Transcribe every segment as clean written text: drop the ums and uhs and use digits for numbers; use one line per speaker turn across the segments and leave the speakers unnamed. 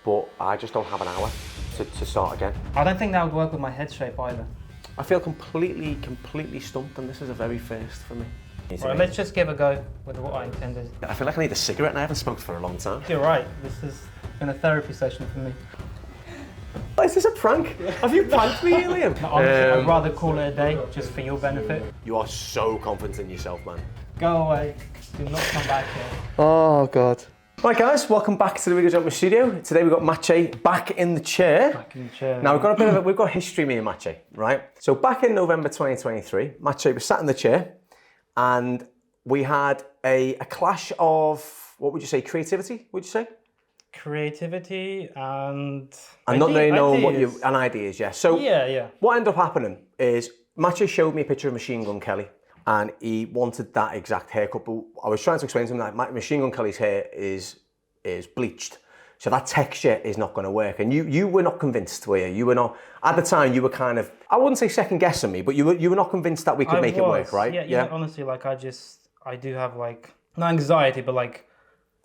but I just don't have an hour to start again.
I don't think that would work with my head shape either.
I feel completely stumped, and this is a very first for me.
Right, let's just give a go with what I intended.
I feel like I need a cigarette and I haven't smoked for a long time.
You're right, this has been a therapy session for me.
Is this a prank? Have you pranked me, Liam?
No, honestly, I'd rather call it a day, just for your benefit.
You are so confident in yourself, man.
Go away. Do not come back here.
Oh, God. Right, guys, welcome back to the Regal studio. Today we've got Maciej back in the chair.
Back in the chair.
Now, we've got history, me and Maciej, right? So back in November 2023, Maciej was sat in the chair and we had a clash of, what would you say, creativity, would you say?
Creativity and
not really knowing ideas, yeah. So
yeah.
What ended up happening is Maciej showed me a picture of Machine Gun Kelly and he wanted that exact haircut, but I was trying to explain to him that Machine Gun Kelly's hair is bleached, so that texture is not going to work. And you were not convinced, were you? You were not, at the time you were kind of, I wouldn't say second guessing me, but you were not convinced that we could make it work, right?
Yeah, honestly, like I do have like, not anxiety, but like,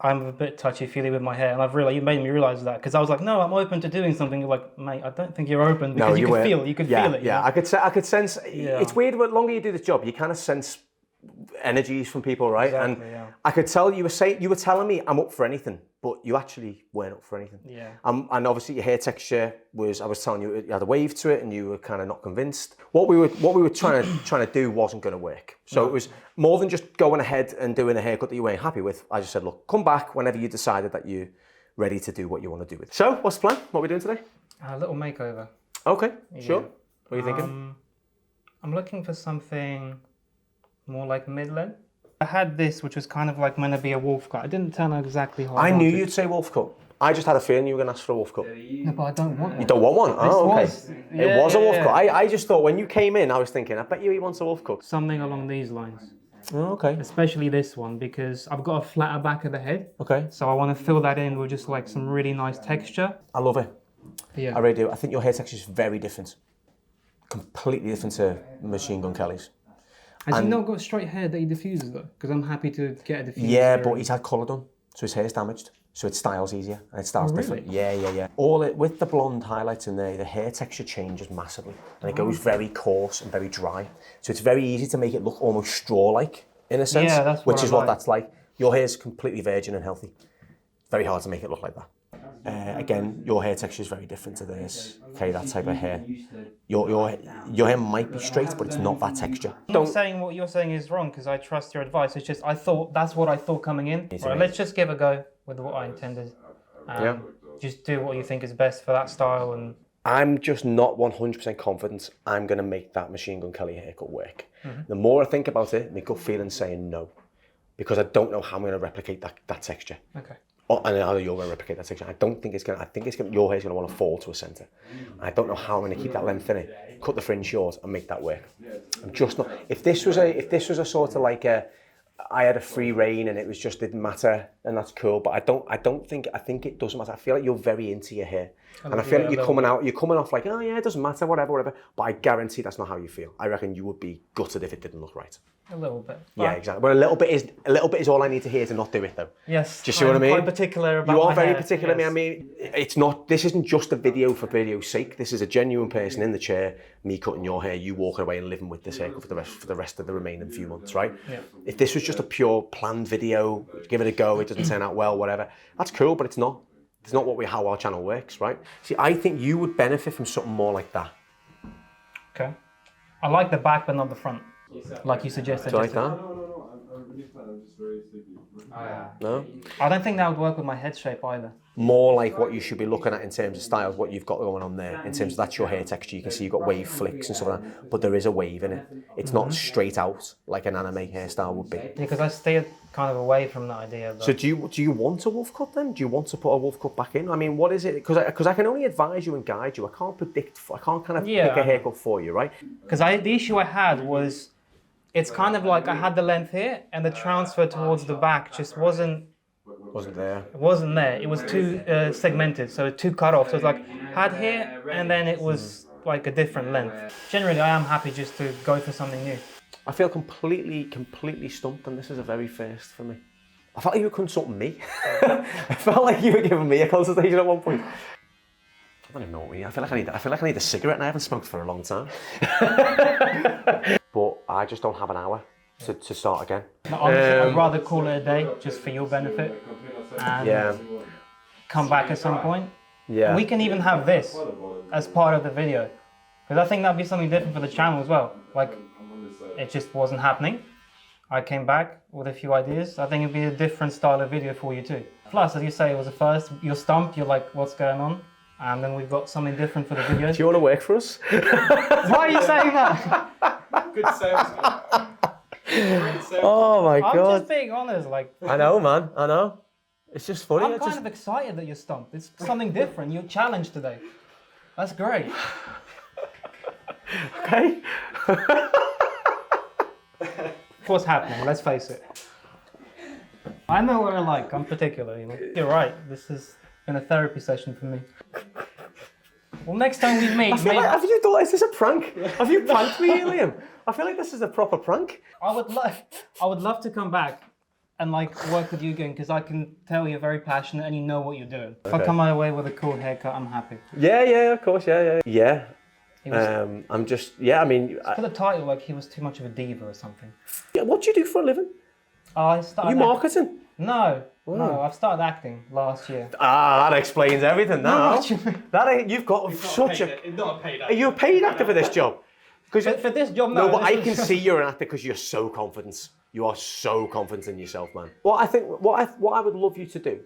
I'm a bit touchy-feely with my hair, and you made me realise that, because I was like, no, I'm open to doing something. You're like, mate, I don't think you're open, because you could feel it.
Yeah, I could sense, it's weird, but the longer you do this job, you kind of sense energies from people, right?
Exactly,
and
yeah.
I could tell you were telling me I'm up for anything, but you actually weren't up for anything.
Yeah.
And obviously your hair texture was, I was telling you, it had a wave to it and you were kind of not convinced. What we were trying to do wasn't going to work. So it was more than just going ahead and doing a haircut that you weren't happy with. I just said, look, come back whenever you decided that you're ready to do what you want to do with it. So what's the plan? What are we doing today?
A little makeover.
Okay, sure. What are you thinking?
I'm looking for something more like mid-length. I had this, which was kind of like meant to be a wolf cut. It didn't turn out exactly how
I knew you'd say wolf cut. I just had a feeling you were going to ask for a wolf cut.
No, but I don't want one.
You don't want one? Oh, okay. It was a wolf cut.
Yeah.
I just thought when you came in, I was thinking, I bet you he wants a wolf cut.
Something along these lines.
Oh, okay.
Especially this one, because I've got a flatter back of the head.
Okay.
So I want to fill that in with just like some really nice texture.
I love it.
Yeah.
I really do. I think your hair texture is very different. Completely different to Machine Gun Kelly's.
Has he not got straight hair that he diffuses though? Because I'm happy to get a diffuser.
Yeah, but he's had colour done, so his hair's damaged. So it styles easier and it styles different. Yeah. With the blonde highlights in there, the hair texture changes massively and it goes very coarse and very dry. So it's very easy to make it look almost straw-like in a sense,
yeah, that's what
which is what that's like. Your hair's completely virgin and healthy. Very hard to make it look like that. Again, your hair texture is very different to this. Okay, that type of hair. Your hair might be straight, but it's not that texture.
I'm not saying what you're saying is wrong, because I trust your advice. It's just that's what I thought coming in. Right, let's just give a go with what I intended. Just do what you think is best for that style. And
I'm just not 100% confident I'm going to make that Machine Gun Kelly haircut work. The more I think about it, my gut feeling's saying no, because I don't know how I'm going to replicate that texture.
Okay.
And how you're going to replicate that section. I don't think it's going to, your hair's going to want to fall to a centre. I don't know how I'm going to keep that length in it, cut the fringe short and make that work. I'm just not, if this was a sort of like I had a free reign and it was just, didn't matter and that's cool, but I think it doesn't matter. I feel like you're very into your hair. And I feel like you're coming off like, oh yeah, it doesn't matter, whatever. But I guarantee that's not how you feel. I reckon you would be gutted if it didn't look right.
A little bit.
Yeah, exactly. But a little bit is all I need to hear to not do it though.
Yes.
Do you see what I mean?
I'm quite particular about
You are
my
very
hair,
particular.
yes.
I mean, this isn't just a video for video's sake. This is a genuine person in the chair, me cutting your hair, you walking away and living with this haircut for the rest of the remaining few months, right?
Yeah.
If this was just a pure planned video, give it a go, it doesn't turn out well, whatever, that's cool, but it's not. It's not how our channel works, right? See, I think you would benefit from something more like that.
Okay. I like the back, but not the front. Like you suggested.
Do you like that?
I'm just very sleepy.
No?
I don't think that would work with my head shape either.
More like what you should be looking at in terms of styles, what you've got going on there, in terms of that's your hair texture. You can see you've got wave flicks and stuff like that, but there is a wave in it. It's not straight out like an anime hairstyle would be.
Yeah, because I stayed kind of away from that idea. Though.
So do you want a wolf cut then? Do you want to put a wolf cut back in? I mean, what is it? Because I can only advise you and guide you. I can't predict, I can't kind of pick a haircut for you, right?
Because the issue I had was, it's kind of like I had the length here and the transfer towards the back just wasn't
there.
It wasn't there. It was too segmented, so too cut off. So it's like had here and then it was like a different length. Generally, I am happy just to go for something new.
I feel completely stumped, and this is a very first for me. I felt like you were consulting me. I felt like you were giving me a consultation at one point. I don't even know what we need. I feel like I need a cigarette and I haven't smoked for a long time. But I just don't have an hour to start again.
No, honestly, I'd rather call it a day just for your benefit and come back at some point.
Yeah.
We can even have this as part of the video. Because I think that'd be something different for the channel as well. Like, it just wasn't happening. I came back with a few ideas. I think it'd be a different style of video for you too. Plus, as you say, it was the first, you're stumped, you're like, what's going on? And then we've got something different for the video.
Do you want to work for us?
Why are you saying that?
Good sales.
Oh my God.
I'm just being honest, like.
I know, man, I know. It's just funny.
I'm kind of excited that you're stumped. It's something different. You're challenged today. That's great.
Okay.
What's happening? Let's face it. I know what I like. I'm particular. You know? You're right. This has been a therapy session for me. Well, next time we meet,
Have you thought, is this a prank? Have you pranked me, Liam? I feel like this is a proper prank.
I would love to come back and like work with you again because I can tell you're very passionate and you know what you're doing. If I come my way with a cool haircut, I'm happy.
Yeah, of course, yeah.
I'm
just, I mean...
For the title, like he was too much of a diva or something.
Yeah, what do you do for a living?
I started...
Are you marketing?
No, I've started acting last year.
Ah, that explains everything now.
What do you mean?
You've got such a...
It's not a paid actor.
Are you a paid actor for this job?
For this job, no.
No, but I can see you're an actor because you're so confident. You are so confident in yourself, man. What I would love you to do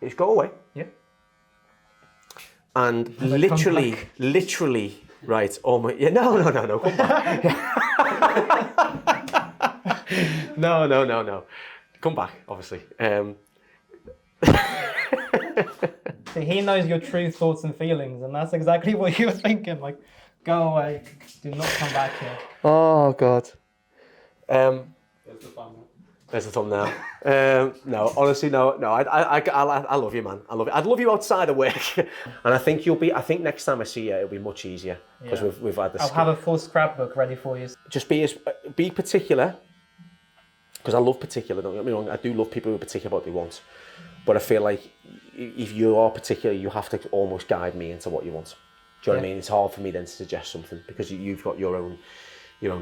is go away.
Yeah.
And literally, right? Oh my, yeah, no, come back. No. Come back, obviously.
See, he knows your true thoughts and feelings, and that's exactly what he was thinking. Like, go away. Do not come back here.
Oh God.
There's the thumbnail.
There's the thumbnail. No, honestly, no. I love you, man. I love you. I'd love you outside of work, and I think next time I see you, it'll be much easier because we've had this.
I'll have a full scrapbook ready for you.
Just be particular, because I love particular. Don't get me wrong. I do love people who are particular about what they want, but I feel like if you are particular, you have to almost guide me into what you want. Do you know what I mean? It's hard for me then to suggest something because you've got your own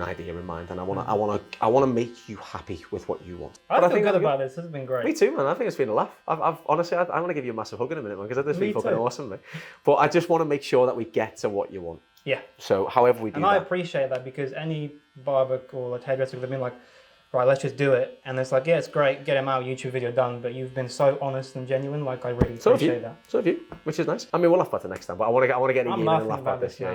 idea in mind, and I want to make you happy with what you want.
I feel good about this. This has been great.
Me too, man. I think it's been a laugh. I've honestly, I want to give you a massive hug in a minute, man, because this has been fucking awesome, mate. But I just want to make sure that we get to what you want.
Yeah.
So however we do
and I appreciate that because any barber or like hairdresser would have been like, right, let's just do it. And it's like, yeah, it's great, get him out, YouTube video done. But you've been so honest and genuine, like I really appreciate that.
So have you, which is nice. I mean, we'll laugh about it next time, but I want to get in and laugh about this.
Yeah.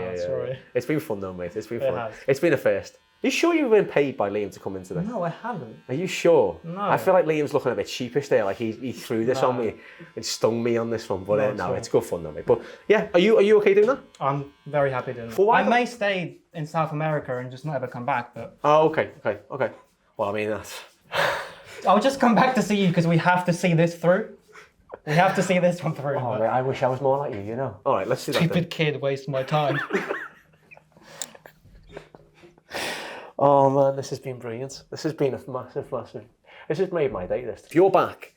It's been fun though, mate. It's been fun. It's been a first. Are you sure you've been paid by Liam to come in today?
No, I haven't.
Are you sure?
No.
I feel like Liam's looking a bit sheepish there, like he threw this on me and stung me on this one, but no, it's good fun though, mate. But yeah, are you okay doing that?
I'm very happy doing that. I may stay in South America and just not ever come back, but...
Oh, okay. Well, I mean, that's...
I'll just come back to see you because we have to see this through. We have to see this one through.
Oh, mate, I wish I was more like you know. All right, let's see that.
Stupid kid wasting my time.
Oh man, this has been brilliant. This has been a massive. This has made my day. This. If you're back,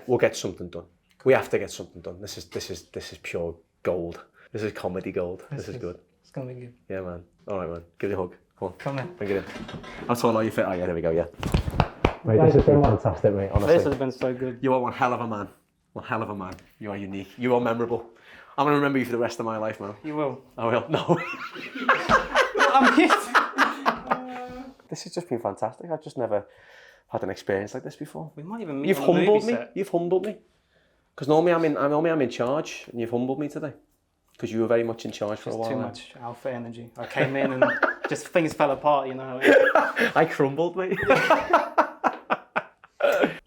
we'll get something done. We have to get something done. This is pure gold. This is comedy gold. This is good.
It's gonna be good.
Yeah, man. All right, man. Give me a hug. Come on.
Come in.
Bring it in. How tall are you fit? Oh yeah, there we go. Yeah. Mate, this has been fantastic, mate. Honestly,
this has been so good.
You are one hell of a man. One hell of a man. You are unique. You are memorable. I'm gonna remember you for the rest of my life, man.
You will.
I will. No.
I'm kidding.
This has just been fantastic. I've just never had an experience like this before.
We might even meet.
You've humbled me. You've humbled me. Because normally I'm in charge, and you've humbled me today. Because you were very much in charge for a while.
Too much alpha energy. I came in and just things fell apart. You know.
I crumbled, mate.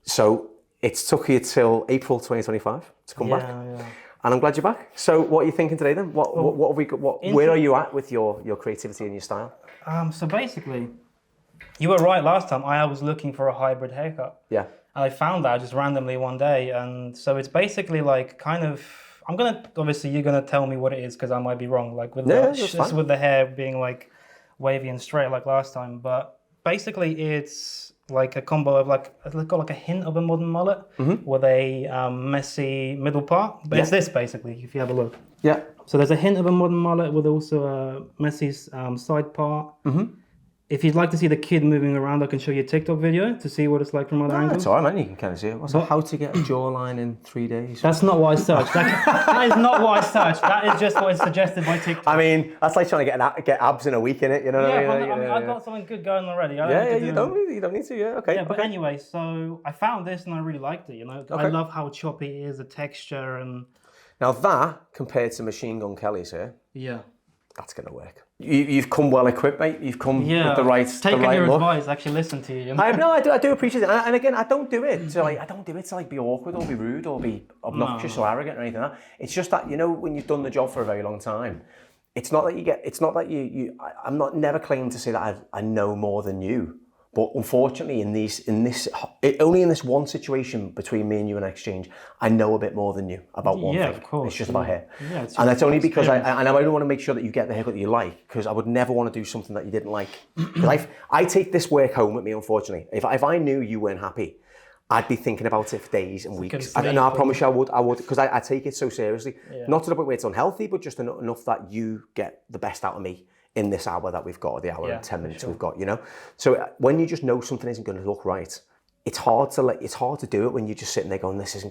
So it's took you till April 2025 to come back.
Yeah.
And I'm glad you're back. So what are you thinking today then? What have we got? Where are you at with your creativity and your style?
So basically, you were right last time. I was looking for a hybrid haircut.
Yeah.
And I found that just randomly one day. And so it's basically like kind of, obviously you're going to tell me what it is because I might be wrong. Like with the hair being like wavy and straight like last time. But basically it's like a combo of like, it's got like a hint of a modern mullet with a messy middle part. But it's this basically, if you have a look.
Yeah.
So there's a hint of a modern mullet with also a messy side part. If you'd like to see the kid moving around, I can show you a TikTok video to see what it's like from other angles.
That's all right, man. You can kind of see it. So how to get a jawline in 3 days?
That's not what I searched. That is not what I searched. That is just what is suggested by TikTok.
I mean, that's like trying to get abs in a week, innit? You know what I mean?
I mean, I've got something good going already.
You don't need to. Yeah, okay.
Yeah, but anyway, so I found this and I really liked it. You know, I love how choppy it is, the texture, and
now that compared to Machine Gun Kelly's here, that's gonna work. You've come well equipped, mate. You've come with the right
taking your
look.
advice, actually listen to you. You know?
I do appreciate it. And again, I don't do it to be awkward or be rude or be obnoxious or arrogant or anything like that. It's just that, you know, when you've done the job for a very long time, it's not that I'm not never claiming to say that I know more than you. But unfortunately, only in this one situation between me and you and Exchange, I know a bit more than you about one thing.
Of course.
It's just about hair.
Yeah,
and that's only because I only want to make sure that you get the haircut that you like, because I would never want to do something that you didn't like. I take this work home with me, unfortunately. If I knew you weren't happy, I'd be thinking about it for days and weeks. And I promise you I would, because I take it so seriously. Not to the point where it's unhealthy, but just enough that you get the best out of me in this hour that we've got, or the hour and 10 minutes we've got, you know? So when you just know something isn't going to look right, it's hard to do it when you're just sitting there going, this is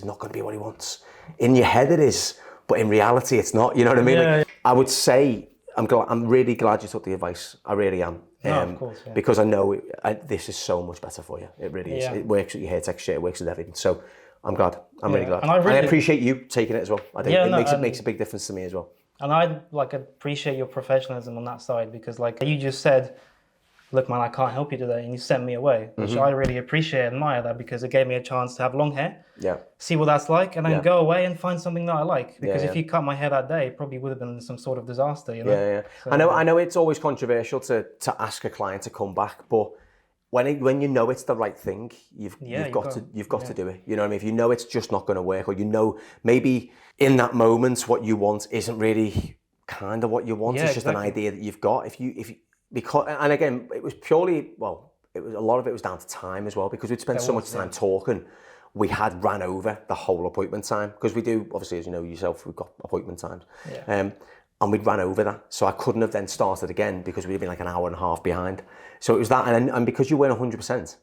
not going to be what he wants. In your head it is, but in reality it's not, you know what I mean? I would say, I'm really glad you took the advice. I really am.
Of course,
because I know this is so much better for you. It really is. It works with your hair texture, it works with everything. So I'm glad. I'm really glad. And I appreciate you taking it as well. I think it makes a big difference to me as well.
And I appreciate your professionalism on that side, because like you just said, look man, I can't help you today, and you sent me away, which I really appreciate and admire that, because it gave me a chance to have long hair, see what that's like, and then go away and find something that I like. Because if you cut my hair that day, it probably would have been some sort of disaster, you know? So,
I know it's always controversial to ask a client to come back, but when you know it's the right thing, you've got to do it. You know what I mean? If you know it's just not going to work, or you know maybe in that moment what you want isn't really kind of what you want. It's just an idea that you've got. Because again, it was purely a lot of it was down to time as well, because we'd spent so much time talking. We had ran over the whole appointment time, because we do, obviously, as you know yourself, we've got appointment times. And we'd ran over that. So I couldn't have then started again, because we'd been like an hour and a half behind. So it was that, and because you weren't 100%,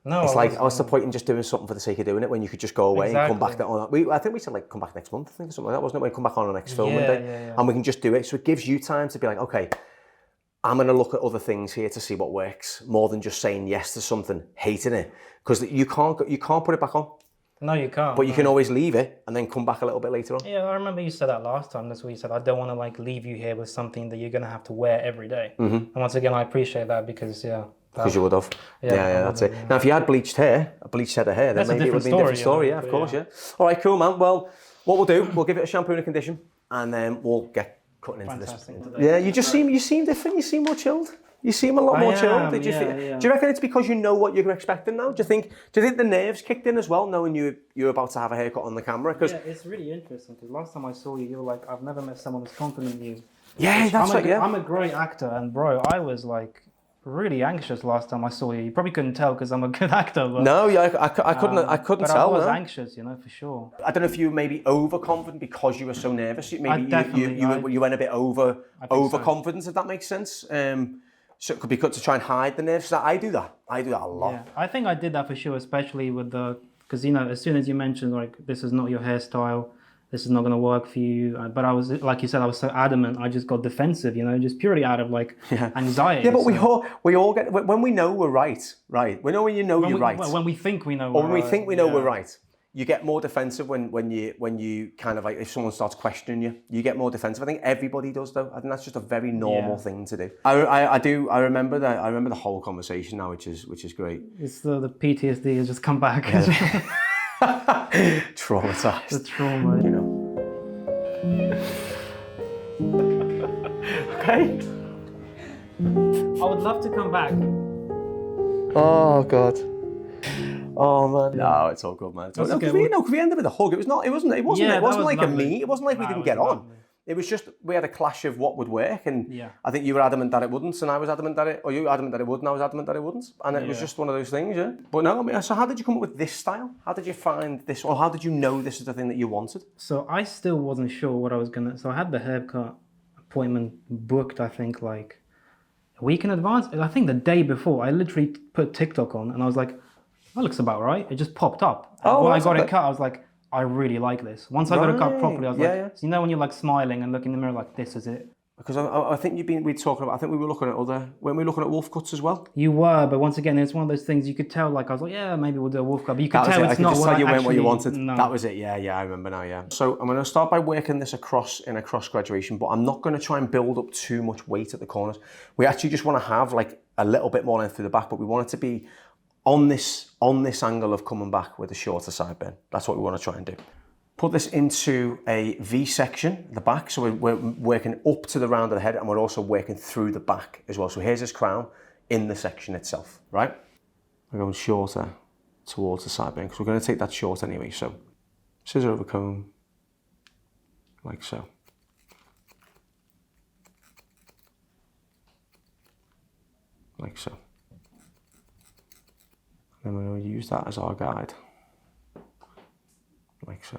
it's like, what's the point in just doing something for the sake of doing it when you could just go away and come back I think we said like come back next month, I think, or something like that, wasn't it? When come back on the next filming day, and we can just do it. So it gives you time to be like, okay, I'm going to look at other things here to see what works, more than just saying yes to something, hating it, because you can't put it back on.
No, you can't.
But you can always leave it and then come back a little bit later on.
Yeah, I remember you said that last time. That's what you said. I don't want to like leave you here with something that you're going to have to wear every day. And once again, I appreciate that, because
because you would have. Yeah, that's it. Now, if you had bleached head of hair, then maybe it would be a different story. Yeah, of course. All right, cool, man. Well, what we'll do, we'll give it a shampoo and a condition, and then we'll get cutting into this. Yeah, you seem different. You seem more chilled. You seem a lot more chilled. Do you reckon it's because you know what you're expecting now? Do you think the nerves kicked in as well, knowing you're about to have a haircut on the camera?
Yeah, it's really interesting, because last time I saw you, you were like, I've never met someone as confident as you.
Yeah, that's right.
I'm a great actor, and bro, I was like really anxious last time I saw you. You probably couldn't tell because I'm a good actor. But,
no, I couldn't tell.
I was anxious, you know, for sure.
I don't know if you were maybe overconfident because you were so nervous. Maybe you went a bit overconfident, if that makes sense. So it could be good to try and hide the nerves. I do that a lot.
Yeah, I think I did that for sure, especially with because, you know, as soon as you mentioned, like, this is not your hairstyle, this is not going to work for you. But I was, like you said, I was so adamant, I just got defensive, you know, just purely out of like anxiety.
Yeah, but we all get, when we know we're right. We know when you know you're right.
When we think we know
we're right. Or when we think we know we're right. You get more defensive when you kind of like, if someone starts questioning you get more defensive. I think everybody does though. I think that's just a very normal thing to do. I remember the whole conversation now, which is great.
It's the PTSD has just come back.
Yeah. Traumatized.
The trauma.
You know. Okay.
I would love to come back.
Oh God. Oh man. No, it's all good, man. Because we ended with a hug. It wasn't like we didn't get on. It was just, we had a clash of what would work, and
Yeah.
I think you were adamant that it wouldn't, and I was adamant that or you were adamant that it would, and I was adamant that it wouldn't, and it was just one of those things, yeah. But no, I mean, so how did you come up with this style? How did you find this, or how did you know this is the thing that you wanted?
So I still wasn't sure what I was gonna. So I had the haircut appointment booked, I think, like a week in advance. I think the day before, I literally put TikTok on, and I was like, that looks about right. It just popped up. And when I got it cut, I was like, I really like this. Once I got it cut properly, I was like, so you know when you're like smiling and looking in the mirror like, this is it.
Because I think we'd talking about, I think we were looking at weren't we looking at wolf cuts as well?
You were, but once again, it's one of those things you could tell, like, I was like, yeah, maybe we'll do a wolf cut, but you could tell it's not what I actually...
what you wanted.
No.
That was it, yeah, I remember now, yeah. So I'm going to start by working this in a cross graduation, but I'm not going to try and build up too much weight at the corners. We actually just want to have like a little bit more length through the back, but we want it to be on this angle of coming back with a shorter side bend. That's what we want to try and do. Put this into a V section, the back, so we're working up to the round of the head, and we're also working through the back as well. So here's his crown in the section itself, right? We're going shorter towards the side bend, because we're going to take that short anyway. So scissor over comb, like so. Like so. And we're going to use that as our guide, like so.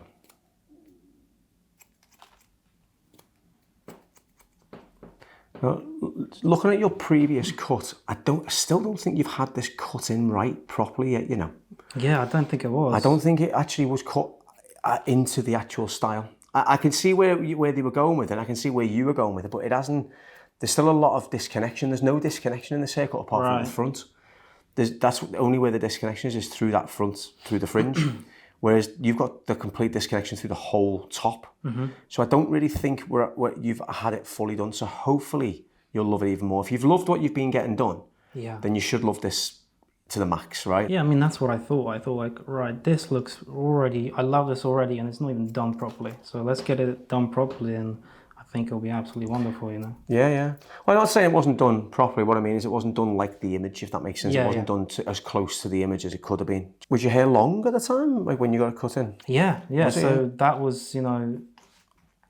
Now, looking at your previous cut, I still don't think you've had this cut in right properly yet, you know.
Yeah, I don't think it was.
I don't think it actually was cut into the actual style. I can see where they were going with it, and I can see where you were going with it, but it hasn't. There's still a lot of disconnection. There's no disconnection in this haircut apart from the front. That's the only way the disconnection is through that front, through the fringe. Whereas you've got the complete disconnection through the whole top. So I don't really think you've had it fully done. So hopefully you'll love it even more. If you've loved what you've been getting done, then you should love this to the max, right?
Yeah, I mean, that's what I thought. I thought like, right, this looks already, I love this already, and it's not even done properly. So let's get it done properly, and I think it'll be absolutely wonderful, you know?
Yeah, yeah. Well, I'm not saying it wasn't done properly. What I mean is it wasn't done like the image, if that makes sense. It wasn't done as close to the image as it could have been. Was your hair long at the time, like when you got it cut in?
Yeah. So that was, you know,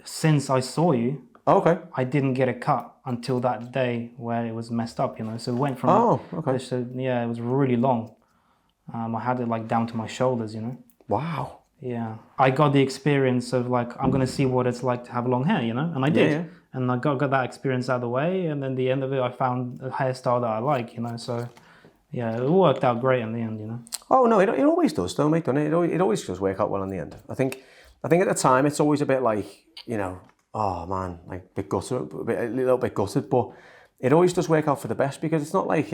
since I saw you, I didn't get a cut until that day where it was messed up, you know? So it went from... yeah, it was really long. I had it like down to my shoulders, you know?
Wow.
Yeah, I got the experience of like, I'm going to see what it's like to have long hair, you know? And I did. Yeah. And I got that experience out of the way. And then the end of it, I found a hairstyle that I like, you know? So yeah, it worked out great in the end, you know?
Oh, no, it always does, though, mate, doesn't it? It always does work out well in the end. I think at the time, it's always a bit like, you know, oh man, like a little bit gutted, but it always does work out for the best, because it's not like,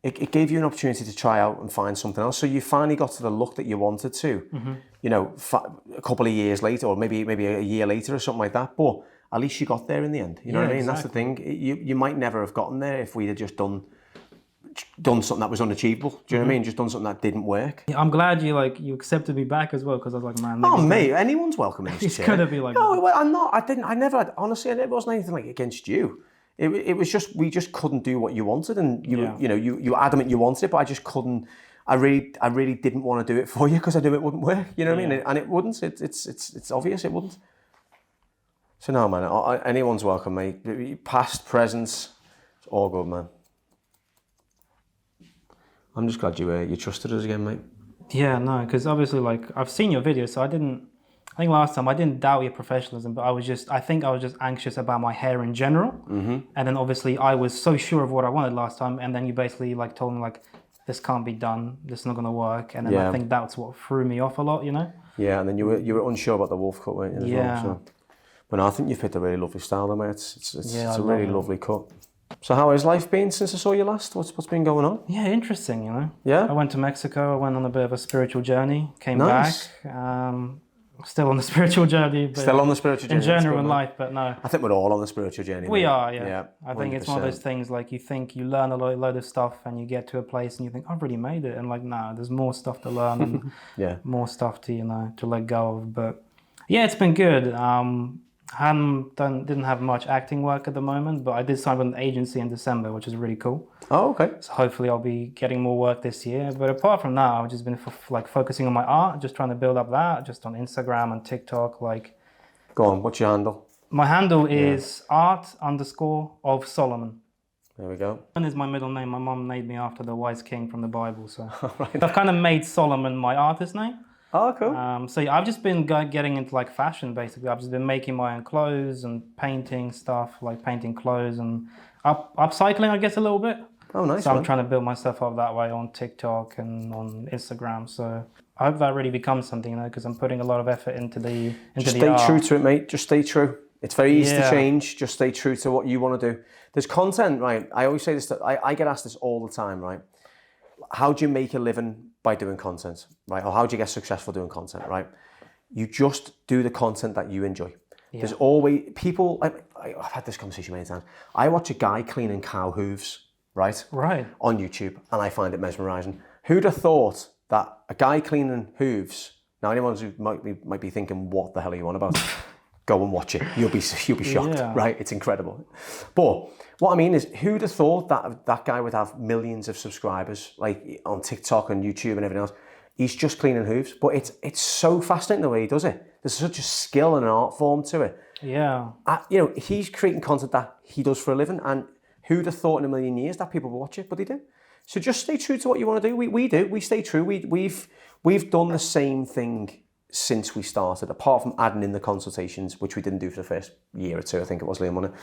it gave you an opportunity to try out and find something else. So you finally got to the look that you wanted to, you know, a couple of years later, or maybe a year later or something like that. But at least you got there in the end. You know what I mean? Exactly. That's the thing. You might never have gotten there if we'd have just done something that was unachievable. Do you know what I mean? Just done something that didn't work.
Yeah, I'm glad you accepted me back as well, because I was like, man.
Oh, mate, anyone's welcome in this chair.
It's gonna be like.
No, I'm not. I never had, honestly, it wasn't anything like against you. It was just, we just couldn't do what you wanted, and you were adamant you wanted it, but I just couldn't. I really didn't want to do it for you, because I knew it wouldn't work. You know what I mean? And it wouldn't. It's obvious it wouldn't. So no, man. Anyone's welcome, mate. Past, present, it's all good, man. I'm just glad you trusted us again, mate. Yeah,
no, because obviously, like, I've seen your video, so I think last time I didn't doubt your professionalism, but I think I was just anxious about my hair in general. And then obviously I was so sure of what I wanted last time, and then you basically like told me like, this can't be done, this is not gonna work, and then I think that's what threw me off a lot, you know? Yeah, and then you were unsure about the wolf cut, weren't you? As well, so. But no, I think you've picked a really lovely style, though, mate. It's a really lovely cut. So how has life been since I saw you last? What's been going on? Yeah, interesting, you know? Yeah? I went to Mexico, I went on a bit of a spiritual journey, came back. Still on the spiritual journey. But still on the spiritual journey. In general in life, but no. I think we're all on the spiritual journey. We are, yeah. I think 100%. It's one of those things like you think you learn a load of stuff and you get to a place and you think, I've already made it. And like, no, there's more stuff to learn and more stuff to, to let go of. But yeah, it's been good. Didn't have much acting work at the moment, but I did sign with an agency in December, which is really cool. Oh, okay. So hopefully I'll be getting more work this year. But apart from that, I've just been focusing on my art, just trying to build up that, just on Instagram and TikTok. Like, go on, what's your handle? My handle is art_of_Solomon.
There we go.
And is my middle name. My mom named me after the wise king from the Bible. So
Right.
I've kind of made Solomon my artist name.
Oh, cool.
So yeah, I've just been getting into like fashion basically. I've just been making my own clothes and painting stuff, like painting clothes and upcycling, I guess, a little bit.
Oh, nice.
So I'm trying to build myself up that way on TikTok and on Instagram. So I hope that really becomes something, you know, because I'm putting a lot of effort into the
Just stay
art.
true to it, mate. Just stay true. It's very easy to change. Just stay true to what you want to do. There's content, right? I always say this, I get asked this all the time, right? How do you make a living by doing content, right? Or how do you get successful doing content, right? You just do the content that you enjoy. Yeah. There's always people, I've had this conversation many times. I watch a guy cleaning cow hooves, right? On YouTube, and I find it mesmerizing. Who'd have thought that a guy cleaning hooves, now anyone who might be thinking, what the hell are you on about? Go and watch it. You'll be shocked, right? It's incredible. But what I mean is, who'd have thought that guy would have millions of subscribers, like on TikTok and YouTube and everything else? He's just cleaning hooves, but it's so fascinating the way he does it. There's such a skill and an art form to it.
Yeah.
You know, he's creating content that he does for a living, and who'd have thought in a million years that people would watch it? But they do. So just stay true to what you want to do. We do. We stay true. We've done the same thing since we started, apart from adding in the consultations, which we didn't do for the first year or two, I think it was, Liam, wasn't it?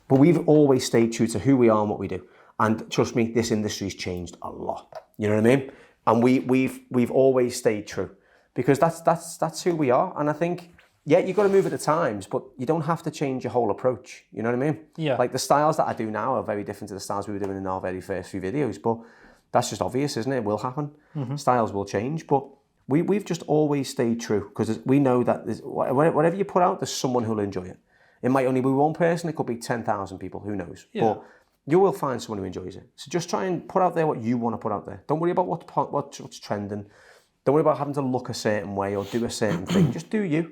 But we've always stayed true to who we are and what we do. And trust me, this industry's changed a lot. You know what I mean? And we've always stayed true, because that's who we are. And I think, yeah, you've got to move at the times, but you don't have to change your whole approach. You know what I mean?
Yeah.
Like the styles that I do now are very different to the styles we were doing in our very first few videos, but that's just obvious, isn't it? It will happen. Mm-hmm. Styles will change, but we've just always stayed true, because we know that whatever you put out, there's someone who'll enjoy it. It might only be one person, it could be 10,000 people, who knows? Yeah. But you will find someone who enjoys it. So just try and put out there what you want to put out there. Don't worry about what's trending. Don't worry about having to look a certain way or do a certain thing. Just do you.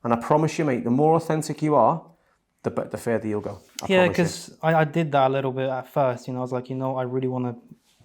And I promise you, mate, the more authentic you are, the further you'll go.
Yeah, because I did that a little bit at first. You know, I was like, you know, I really want to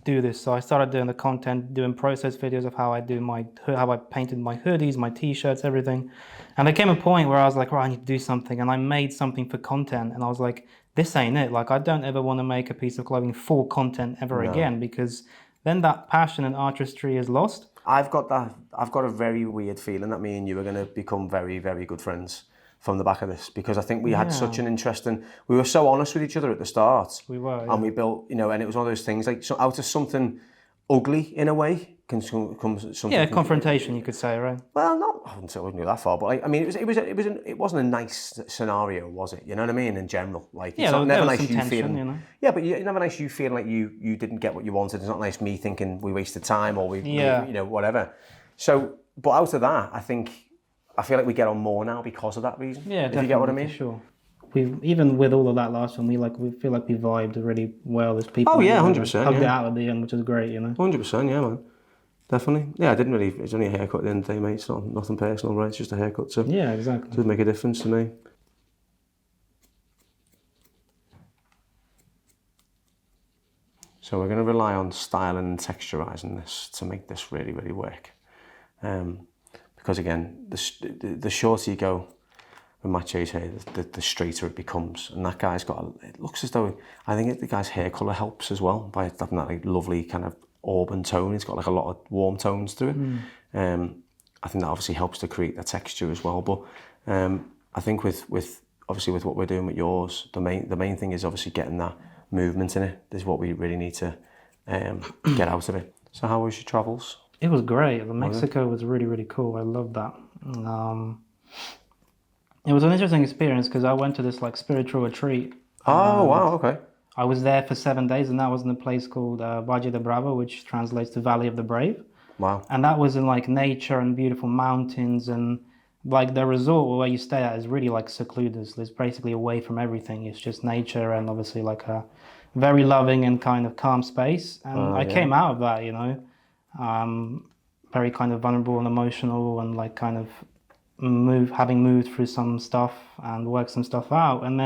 do this. So I started doing the content, doing process videos of how I painted my hoodies, my t-shirts, everything. And there came a point where I was like, right, I need to do something. And I made something for content. And I was like, this ain't it. Like, I don't ever want to make a piece of clothing for content ever again, because then that passion and artistry is lost. I've got
a very weird feeling that me and you are going to become very, very good friends from the back of this, because I think we had such an interesting, we were so honest with each other at the start.
We were,
and we built, you know, and it was one of those things, like, so out of something ugly in a way comes something. Yeah,
confrontation, you could say, right?
Well, I wouldn't go that far, but like, I mean, it wasn't a nice scenario, was it? You know what I mean? In general, like, it's not never nice you feeling, you know? Yeah, but it's never nice you feeling like you didn't get what you wanted. It's not nice me thinking we wasted time or we you know, whatever. So, but out of that, I feel like we get on more now because of that reason.
Yeah,
if you get what I mean.
For sure. Even with all of that last one, we feel like we vibed really well as people.
Oh yeah, 100%.
Hugged it out at the end, which was great, you know.
100%, yeah, man. Definitely. Yeah, it's only a haircut at the end of the day, mate. It's nothing personal, right? It's just a haircut. So
yeah, exactly.
It does make a difference to me. So we're going to rely on styling and texturizing this to make this really, really work. Because again, the shorter you go with Maciej's hair, the straighter it becomes. And that guy's it looks as though, I think the guy's hair colour helps as well by having that like lovely kind of auburn tone. It's got like a lot of warm tones to it. I think that obviously helps to create the texture as well. But I think with what we're doing with yours, the main thing is obviously getting that movement in it. This is what we really need to get out of it. So how was your travels?
It was great. Mexico was really, really cool. I loved that. It was an interesting experience because I went to this like spiritual retreat.
Oh, wow, okay.
I was there for 7 days, and that was in a place called Valle de Bravo, which translates to Valley of the Brave.
Wow.
And that was in like nature and beautiful mountains, and like the resort where you stay at is really like secluded. It's basically away from everything. It's just nature and obviously like a very loving and kind of calm space. And I came out of that, you know, very kind of vulnerable and emotional, and like kind of having moved through some stuff and worked some stuff out. And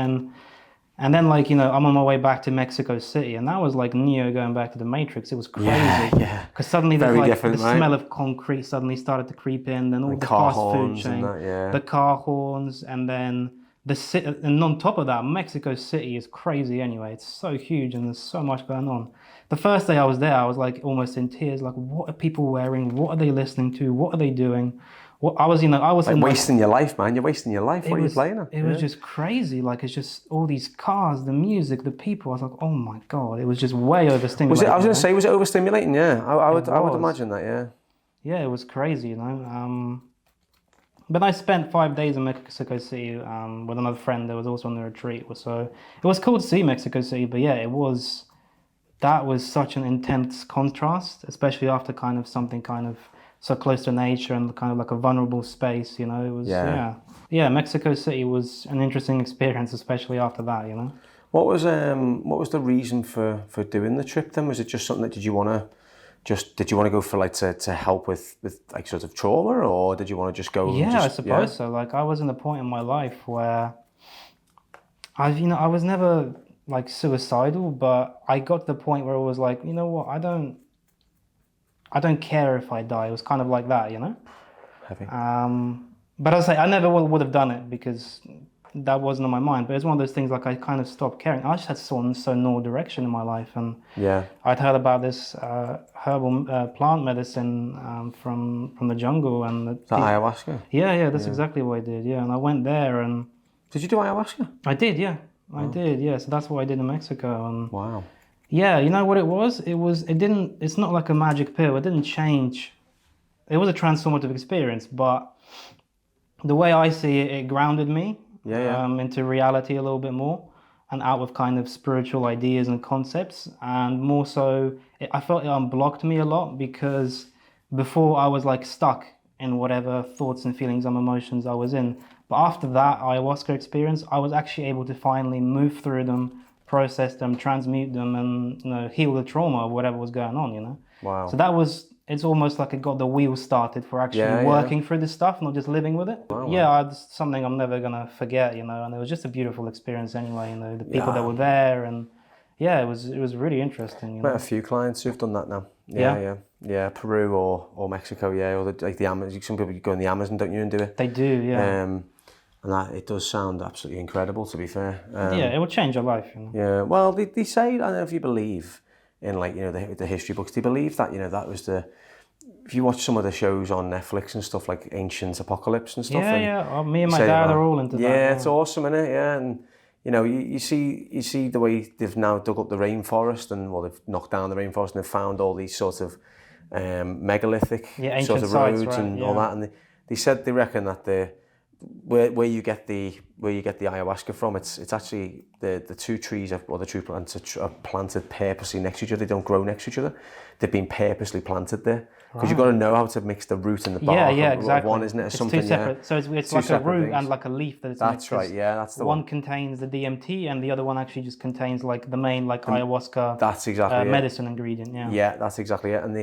then like, you know, I'm on my way back to Mexico City, and that was like Neo going back to the Matrix. It was crazy. Yeah. Because suddenly there's like the smell of concrete suddenly started to creep in, then all the fast food chain, the car horns, and then and on top of that, Mexico City is crazy anyway. It's so huge and there's so much going on. The first day I was there, I was like almost in tears. Like, what are people wearing? What are they listening to? What are they doing? I was
like wasting your life, man. You're wasting your life. What are you playing at?
It was just crazy. Like, it's just all these cars, the music, the people. I was like, oh my God, it was just way overstimulating.
I was going to say, was it overstimulating? Yeah, I would imagine that. Yeah.
Yeah, it was crazy, But I spent 5 days in Mexico City with another friend that was also on the retreat. So it was cool to see Mexico City, but yeah, that was such an intense contrast, especially after kind of something kind of so close to nature and kind of like a vulnerable space, It was, yeah, Mexico City was an interesting experience, especially after that,
What was the reason for doing the trip then? Was it just something that did you want to go for, like, to help with like sort of trauma, or did you want to just go?
Yeah, I suppose so. Like, I was in a point in my life where I was never like suicidal, but I got to the point where it was like, you know what, I don't care if I die. It was kind of like that,
Heavy.
But I say I never would have done it because that wasn't on my mind. But it's one of those things, like, I kind of stopped caring. I just had so no direction in my life, and I'd heard about this herbal plant medicine from the jungle, and
ayahuasca.
Yeah, that's exactly what I did. Yeah, and I went there, and
did you do ayahuasca?
I did, yeah. I did, yeah. So that's what I did in Mexico, and
wow.
Yeah, you know what it was? It's not like a magic pill. It didn't change. It was a transformative experience, but the way I see it, it grounded me into reality a little bit more, and out of kind of spiritual ideas and concepts. And more so, I felt it unblocked me a lot, because before I was like stuck in whatever thoughts and feelings and emotions I was in. But after that ayahuasca experience, I was actually able to finally move through them, process them, transmute them, and heal the trauma of whatever was going on,
Wow.
So it's almost like it got the wheels started for actually working through this stuff, not just living with it.
Wow.
Yeah, it's something I'm never gonna forget, and it was just a beautiful experience anyway, the people that were there, and yeah, it was really interesting.
Met a few clients who've done that now. Yeah, Peru or Mexico, or the Amazon. Some people go in the Amazon, don't you, and do it?
They do, yeah.
And it does sound absolutely incredible, to be fair.
It will change your life.
Yeah, well, they say, I don't know if you believe in, like, the history books, they believe that, that was if you watch some of the shows on Netflix and stuff, like Ancient Apocalypse and stuff.
Me and my dad are all into that.
Yeah, it's awesome, isn't it? Yeah, and you see the way they've now dug up the rainforest, and they've knocked down the rainforest, and they've found all these sort of megalithic sort of roads, right, and all that, and they reckon that where you get the ayahuasca from, it's actually the two trees or the tree plants are planted purposely next to each other. They don't grow next to each other. They've been purposely planted there, because you've got to know how to mix the root and the bark.
Yeah, exactly.
One, isn't it?
It's two separate. So it's like a root and like a leaf that it's
That's right. Yeah, that's the
one. One contains the DMT, and the other one actually just contains like the main ayahuasca.
That's exactly
medicine ingredient. Yeah.
Yeah, that's exactly it. And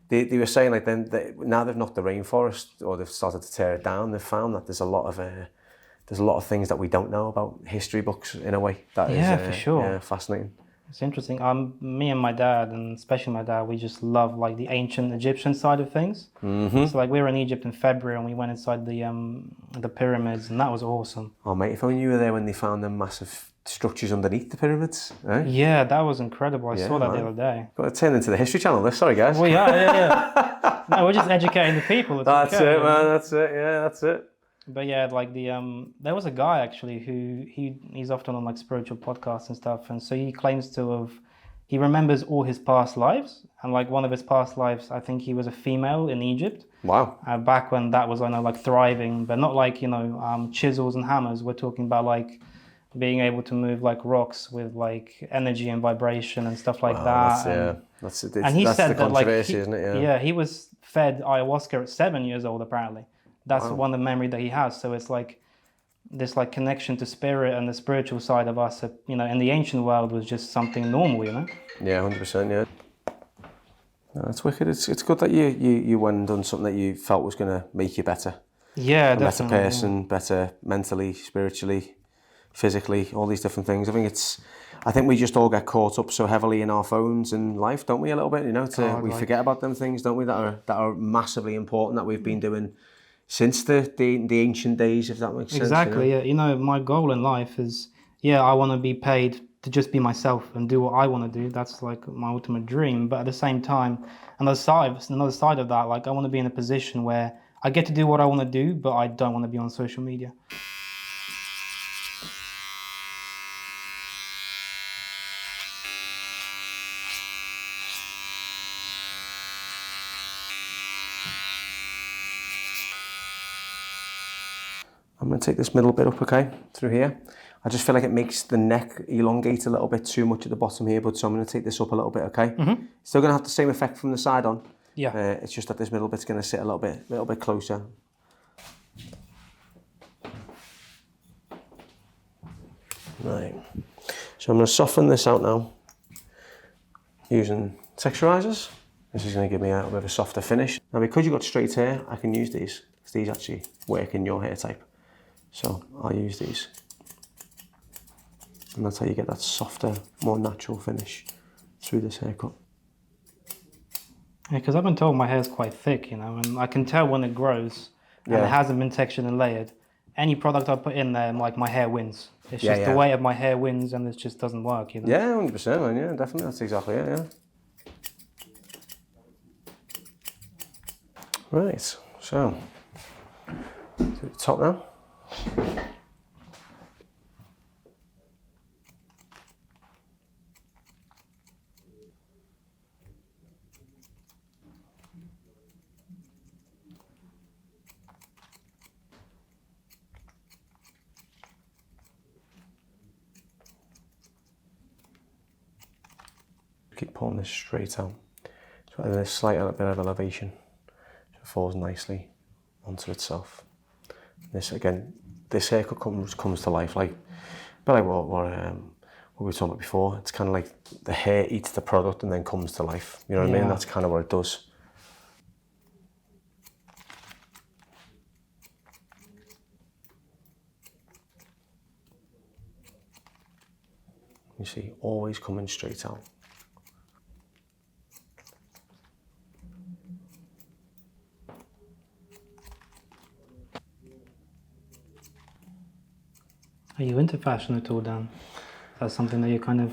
they were saying, like, now they've knocked the rainforest, or they've started to tear it down, they've found that there's a lot of things that we don't know about history books, in a way. That is,
for sure.
Yeah, fascinating.
It's interesting. Me and my dad, and especially my dad, we just love like the ancient Egyptian side of things. Mm-hmm. So like we were in Egypt in February, and we went inside the pyramids, and that was awesome.
Oh mate, if only you were there when they found them massive structures underneath the pyramids. Eh?
Yeah, that was incredible. I saw that the other day.
Got to turn into the History Channel. This, sorry guys.
Well, yeah. No, we're just educating the people.
That's it, man. That's it. Yeah, that's it.
But yeah, like there was a guy actually who he's often on like spiritual podcasts and stuff, and so he claims to he remembers all his past lives, and like one of his past lives, I think he was a female in Egypt.
Wow.
Back when that was, I know, like thriving, but not like chisels and hammers. We're talking about like being able to move like rocks with like energy and vibration and stuff like that.
That's
he said
the controversy, isn't it?
Yeah, he was fed ayahuasca at 7 years old apparently. That's one of the memory that he has. So it's like this like connection to spirit and the spiritual side of us, in the ancient world was just something normal,
Yeah, 100%, yeah. No, that's wicked. It's good that you went and done something that you felt was going to make you better.
Yeah, definitely.
A better person, better mentally, spiritually, physically, all these different things. I think we just all get caught up so heavily in our phones and life, don't we, a little bit, we forget about them things, don't we, that are massively important, that we've been doing since the ancient days, if that makes sense.
Exactly, yeah. You know, my goal in life is, I want to be paid to just be myself and do what I want to do. That's like my ultimate dream. But at the same time, another side of that, like I want to be in a position where I get to do what I want to do, but I don't want to be on social media.
I'm going to take this middle bit up, okay, through here. I just feel like it makes the neck elongate a little bit too much at the bottom here, but so I'm going to take this up a little bit, okay? Still going to have the same effect from the side on.
Yeah.
It's just that this middle bit's going to sit a little bit closer. Right. So I'm going to soften this out now using texturizers. This is going to give me a bit of a softer finish. Now, because you've got straight hair, I can use these, because these actually work in your hair type. So I'll use these. And that's how you get that softer, more natural finish through this haircut.
Yeah, because I've been told my hair's quite thick, you know, and I can tell when it grows and it hasn't been textured and layered. Any product I put in there, like my hair wins. It's just the weight of my hair wins, and it just doesn't work, you know.
Yeah, 100%, man. Yeah, definitely. That's exactly it. Yeah. Right. So to the top now. Keep pulling this straight out. So there's a slight bit of elevation, so it falls nicely onto itself. This again, this haircut comes to life like what we were talking about before. It's kind of like the hair eats the product and then comes to life. You know what I mean? That's kind of what it does. You see, always coming straight out.
Are you into fashion at all, Dan? That's something that you kind of...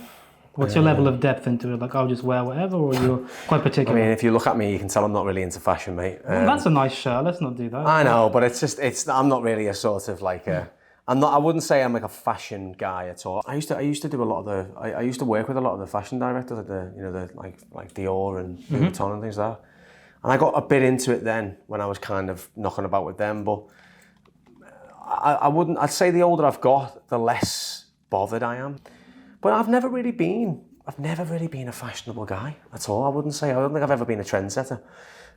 What's your level of depth into it? Like, I'll just wear whatever, or you're quite particular?
I mean, if you look at me, you can tell I'm not really into fashion, mate.
Well, that's a nice shirt. Let's not do that.
I know, but I'm not really a sort of like a... I wouldn't say I'm like a fashion guy at all. I used to do a lot of the... I used to work with a lot of the fashion directors, like Dior and Louis Vuitton and things like that. And I got a bit into it then when I was kind of knocking about with them, but I'd say the older I've got, the less bothered I am. But I've never really been a fashionable guy at all. I don't think I've ever been a trendsetter.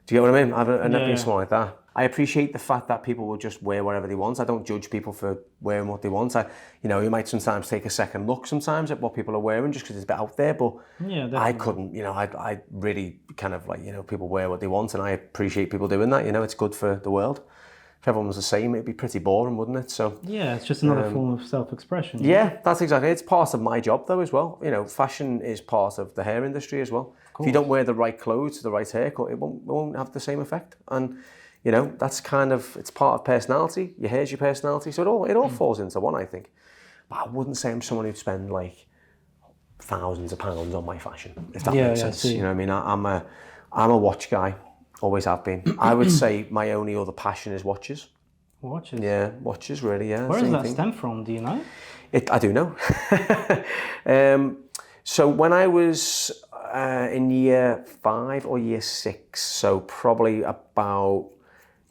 Do you get what I mean? I've never been someone like that. I appreciate the fact that people will just wear whatever they want. I don't judge people for wearing what they want. You might sometimes take a second look sometimes at what people are wearing just because it's a bit out there, but I couldn't, I really kind of like, people wear what they want, and I appreciate people doing that. It's good for the world. If everyone was the same, it'd be pretty boring, wouldn't it? So
yeah, it's just another form of self-expression.
Yeah, that's exactly it. It's part of my job though as well. Fashion is part of the hair industry as well. If you don't wear the right clothes, the right haircut, it won't have the same effect. And that's kind of, it's part of personality. Your hair's your personality, so it all falls into one, I think. But I wouldn't say I'm someone who'd spend like thousands of pounds on my fashion, if that makes sense. You know what I mean? I'm a watch guy. Always have been. I would say my only other passion is watches.
Watches?
Yeah, watches really, yeah.
Where does that stem from, do you know?
I do know. So when I was in year 5 or year 6, so probably about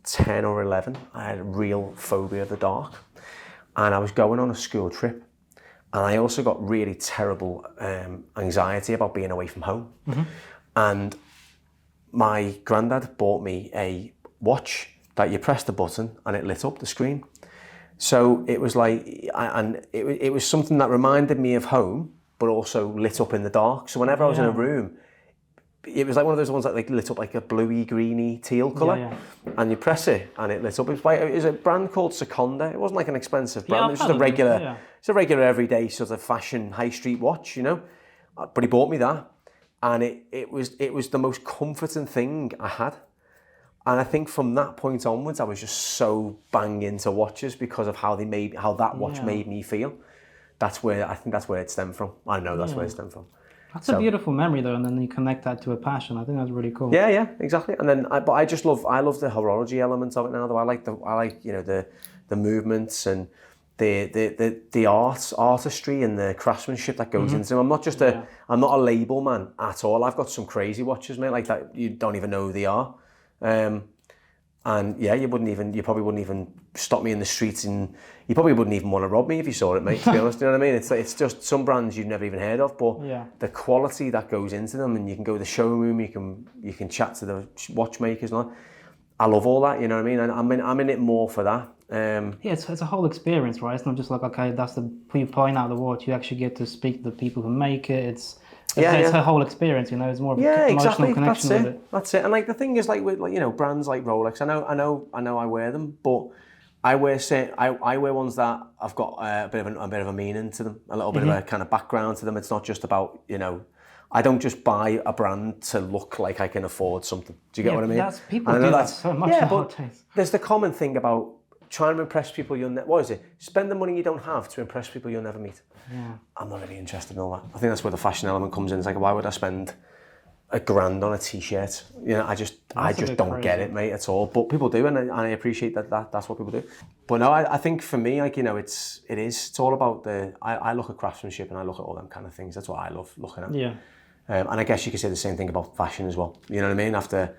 10 or 11, I had a real phobia of the dark. And I was going on a school trip. And I also got really terrible anxiety about being away from home. And my granddad bought me a watch that you pressed the button and it lit up the screen. So it was like, it was something that reminded me of home, but also lit up in the dark. So whenever I was in a room, it was like one of those ones that like lit up like a bluey, greeny, teal colour. And you press it and it lit up. It was a brand called Seconda. It wasn't like an expensive brand. It was just it's a regular everyday sort of fashion high street watch, But he bought me that. And it was the most comforting thing I had. And I think from that point onwards, I was just so bang into watches because of how that watch made me feel. I think that's where it stemmed from. I know that's where it stemmed from.
That's a beautiful memory though, and then you connect that to a passion. I think that's really cool.
Yeah, exactly. And then, but I love the horology element of it now. Though I like the movements and the artistry and the craftsmanship that goes into them. I'm not a label man at all. I've got some crazy watches, mate, like that you don't even know who they are. And yeah, you probably wouldn't even stop me in the streets, and you probably wouldn't even want to rob me if you saw it, mate, to be honest. You know what I mean? It's just some brands you've never even heard of, but the quality that goes into them, and you can go to the showroom, you can chat to the watchmakers and all. I love all that, you know what I mean? And I'm in it more for that.
It's a whole experience, right? It's not just like, okay, that's you point out the watch. You actually get to speak to the people who make it. It's a whole experience, you know. It's more of an emotional connection with it.
That's it. And like the thing is, like with brands like Rolex, I know I wear them, but I wear ones that have got a bit of a meaning to them, a little bit of a kind of background to them. It's not just about, I don't just buy a brand to look like I can afford something. Do you get what I mean?
People do that so much nowadays.
There's the common thing about trying to impress people spend the money you don't have to impress people you'll never meet.
Yeah.
I'm not really interested in all that. I think that's where the fashion element comes in. It's like, why would I spend $1,000 on a t-shirt? I just don't get it, mate, at all. But people do, and I appreciate that's what people do. But no, I think for me, it's all about I look at craftsmanship and I look at all them kind of things. That's what I love looking at.
Yeah.
And I guess you could say the same thing about fashion as well. You know what I mean? After,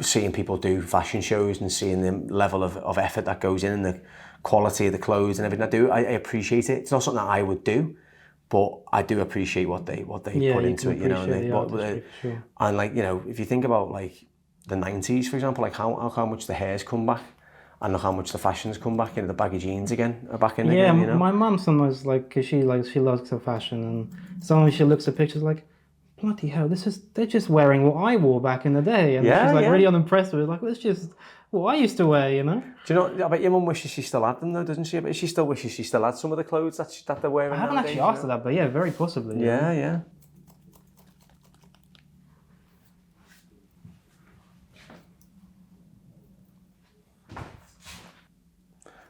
seeing people do fashion shows and seeing the level of effort that goes in and the quality of the clothes and everything I appreciate it. It's not something that I would do, but I do appreciate what they put into it, and like, if you think about like the 90s, for example, like how much the hair's come back and look how much the fashion's come back, the baggy jeans are back in again,
my mum sometimes, like, cause she loves her fashion, and sometimes she looks at pictures like, bloody hell, they're just wearing what I wore back in the day, and she's like really unimpressed with it. Like, well, it's just what I used to wear, Do
you know? I bet your mum wishes she still had them, though, doesn't she? I bet she still wishes she still had some of the clothes that they're wearing.
I haven't actually asked her that, but yeah, very possibly.
Yeah.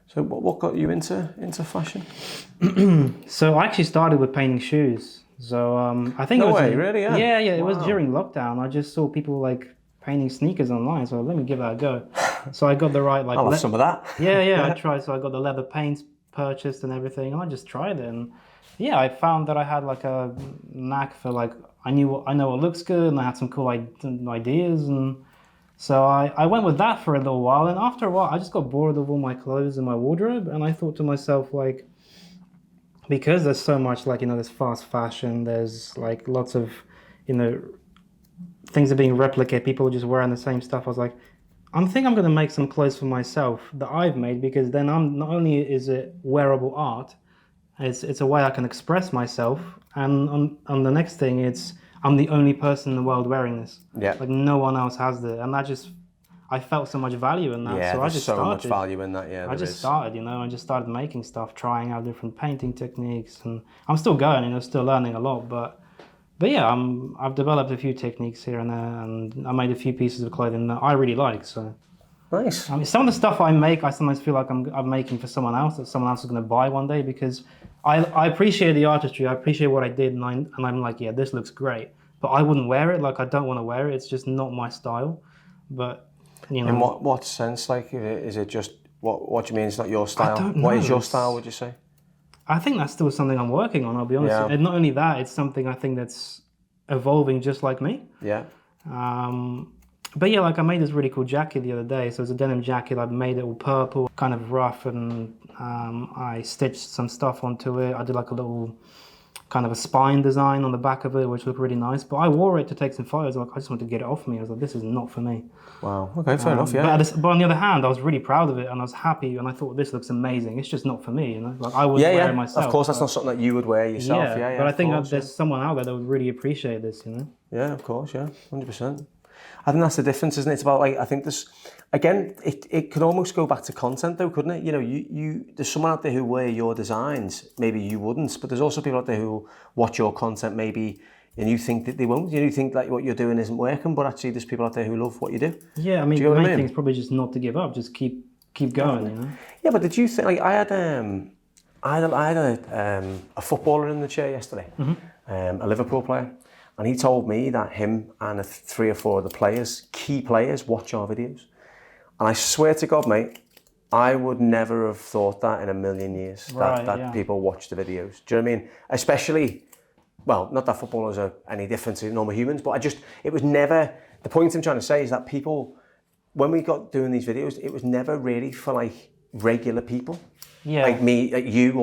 So what got you into fashion?
So I actually started with painting shoes. So I think
really? Yeah.
It was during lockdown. I just saw people like painting sneakers online, so let me give that a go. So I got the right
I'll have some of that.
I tried. So I got the leather paints purchased and everything, and I just tried it. And I found that I had like a knack for like I know what looks good, and I had some cool ideas, and so I went with that for a little while. And after a while, I just got bored of all my clothes in my wardrobe, and I thought to myself, like, because there's so much, like, there's fast fashion, there's like lots of, things are being replicated, people are just wearing the same stuff. I was like, I think I'm going to make some clothes for myself that I've made, because then not only is it wearable art, it's a way I can express myself, and on the next thing, I'm the only person in the world wearing this.
Yeah.
Like, no one else has it, and I felt so much value in that.
Yeah,
so I just
so
started.
much value in that. Yeah,
I just started making stuff, trying out different painting techniques, and I'm still going, still learning a lot. But yeah, I've developed a few techniques here and there, and I made a few pieces of clothing that I really like. So
nice.
I mean, some of the stuff I make, I sometimes feel like I'm making for someone else, that someone else is going to buy one day, because I appreciate the artistry, I appreciate what I did, and I'm like, yeah, this looks great, but I wouldn't wear it. Like, I don't want to wear it. It's just not my style. But
in what sense? Like, is it just what do you mean? It's not your style.
I don't know.
What is your style? Would you say?
I think that's still something I'm working on. I'll be honest.
Yeah.
And not only that, it's something I think that's evolving just like me.
Yeah.
But yeah, like I made this really cool jacket the other day. So it's a denim jacket. I made it all purple, kind of rough, and I stitched some stuff onto it. I did like a little kind of a spine design on the back of it, which looked really nice. But I wore it to take some photos. Like, I just wanted to get it off me. I was like, this is not for me.
Wow. Okay, fair enough. Yeah.
But on the other hand, I was really proud of it, and I was happy, and I thought, this looks amazing. It's just not for me, Like, I wouldn't wear it myself.
Of course, that's not something that you would wear yourself. Yeah.
But I think there's someone out there that would really appreciate this,
Yeah, of course. Yeah, 100%. I think that's the difference, isn't it? It's about like, I think this, again, it could almost go back to content though, couldn't it? You know, there's someone out there who wear your designs, maybe you wouldn't, but there's also people out there who watch your content maybe, and you think that they won't. You think like what you're doing isn't working, but actually there's people out there who love what you do.
Yeah, I mean, the main thing is probably just not to give up, just keep going, you know?
Yeah, but did you think, like, I had a footballer in the chair yesterday, a Liverpool player, and he told me that him and 3 or 4 of the players, key players, watch our videos. And I swear to God, mate, I would never have thought that in a million years, that people watch the videos. Do you know what I mean? Especially, well, not that footballers are any different to normal humans, but it was never, the point I'm trying to say is that people, when we got doing these videos, it was never really for like regular people. Yeah. Like me, like you,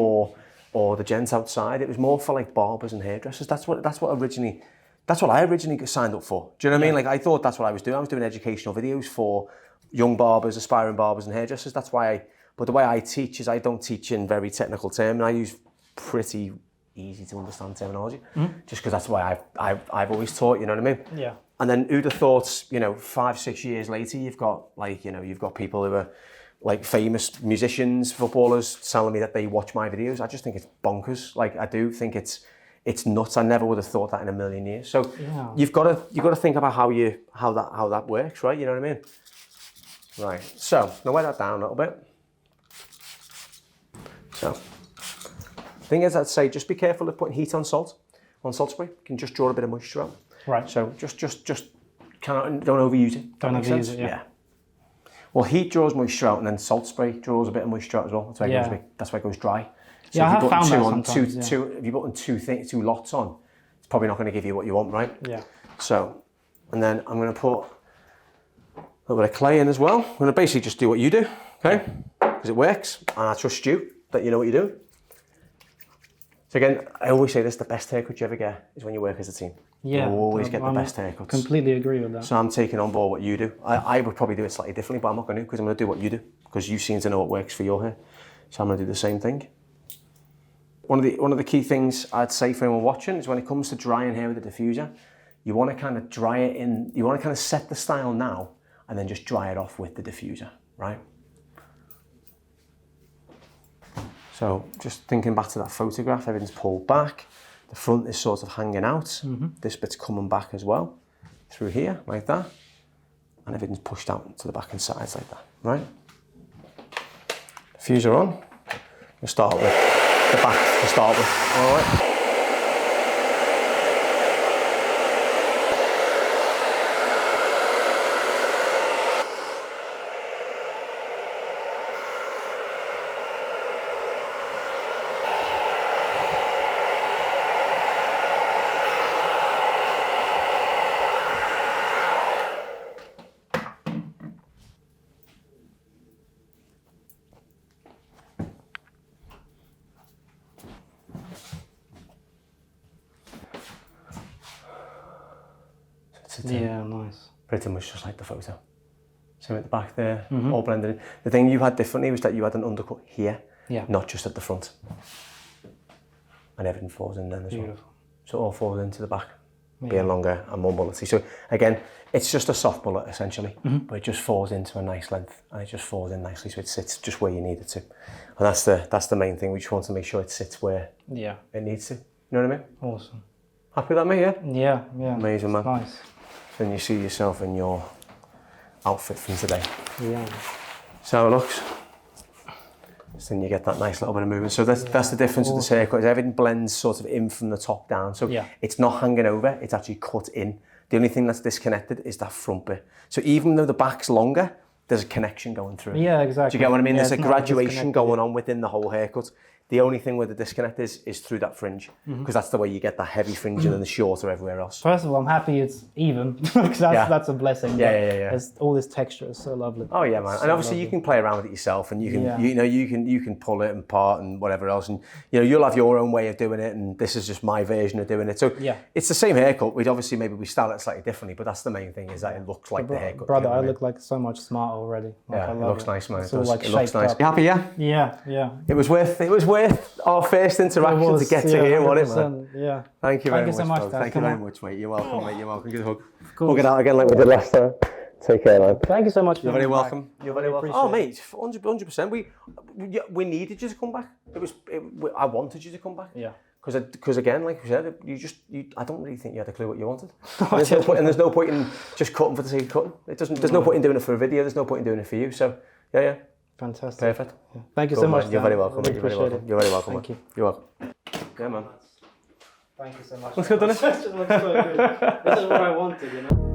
or the gents outside. It was more for like barbers and hairdressers. That's what I originally signed up for. Do you know what I mean? Like I thought that's what I was doing. I was doing educational videos for young barbers, aspiring barbers and hairdressers. That's why but the way I teach is I don't teach in very technical terms. And I use pretty easy to understand terminology, just because that's why I've always taught, you know what I mean? Yeah. And then who'd have thought, you know, 5-6 years later, you've got like, you know, you've got people who are like famous musicians, footballers telling me that they watch my videos. I just think it's bonkers. Like I do think it's nuts. I never would have thought that in a million years. So you've got to think about how that works, right? You know what I mean? Right. So now weigh that down a little bit. So thing is, I'd say just be careful of putting heat on salt spray. You can just draw a bit of moisture out. Right. So just don't overuse it.
Don't overuse it. Yeah.
Well, heat draws moisture out, and then salt spray draws a bit of moisture out as well. That's why it goes dry. So
yeah, I have found that sometimes.
If you put two lots on, it's probably not going to give you what you want, right? Yeah. So, and then I'm going to put a little bit of clay in as well. I'm going to basically just do what you do, okay? Because it works, and I trust you that you know what you're doing. So again, I always say this, the best haircut you ever get is when you work as a team. Yeah. You always get the best haircuts.
Completely agree with that.
So I'm taking on board what you do. I would probably do it slightly differently, but I'm not going to, because I'm going to do what you do, because you seem to know what works for your hair. So I'm going to do the same thing. One of the key things I'd say for anyone watching is when it comes to drying hair with a diffuser, you want to kind of dry it in, you want to kind of set the style now, and then just dry it off with the diffuser, right? So just thinking back to that photograph, everything's pulled back. The front is sort of hanging out. This bit's coming back as well, through here, like that. And everything's pushed out to the back and sides like that, right? Diffuser on. We'll start with the back to start with, all right?
Yeah, nice.
Pretty much just like the photo. So at the back there, all blended in. The thing you had differently was that you had an undercut here, not just at the front. And everything falls in then as well. So it all falls into the back, being longer and more bullety. So again, it's just a soft bullet essentially, but it just falls into a nice length, and it just falls in nicely, so it sits just where you need it to. And that's the main thing. We just want to make sure it sits where it needs to. You know what I mean?
Awesome.
Happy with that, mate?
Yeah.
Amazing, man.
Nice.
Then you see yourself in your outfit from today.
Yeah.
So how it looks. So then you get that nice little bit of movement. So that's the difference with this haircut, is everything blends sort of in from the top down. So it's not hanging over, it's actually cut in. The only thing that's disconnected is that front bit. So even though the back's longer, there's a connection going through.
Yeah, exactly.
Do you get what I mean? There's a graduation going on within the whole haircut. The only thing where the disconnect is through that fringe, because that's the way you get that heavy fringe and then the shorter everywhere else.
First of all, I'm happy it's even, because that's a blessing.
Yeah.
All this texture is so lovely.
Oh yeah, man. And obviously you can play around with it yourself, and you can you can pull it and part and whatever else, and you'll have your own way of doing it, and this is just my version of doing it. So it's the same haircut. We'd obviously we style it slightly differently, but that's the main thing, is that it looks like the haircut.
Brother, I look like so much smarter already.
Like,
yeah,
it looks nice, man.
It looks nice.
You happy? Yeah.
Yeah.
It was worth worth our first interaction to get to here, wasn't it, man?
Yeah.
Thank you very much.
so much,
Dad.
Dad.
Thank you
Come
very
on.
much, mate. You're welcome, mate. You're welcome. Good hug.
Cool.
Hug it out again like we did last time. Take care, man.
Thank you so much.
You're very welcome. You're very welcome. Oh,
appreciate
mate, 100%. We needed you to come back. I wanted you to come back.
Yeah.
Because again, like you said, I don't really think you had a clue what you wanted. There's no point in just cutting for the sake of cutting. There's no point in doing it for a video. There's no point in doing it for you. So, yeah.
Fantastic.
Perfect.
Yeah. Thank you so much.
You're very welcome.
Really
You're very
appreciate
welcome.
it.
You're very welcome.
Thank you.
You're welcome. Yeah, man.
Thank you so much.
Let's go, done it.
This is what I wanted, you know.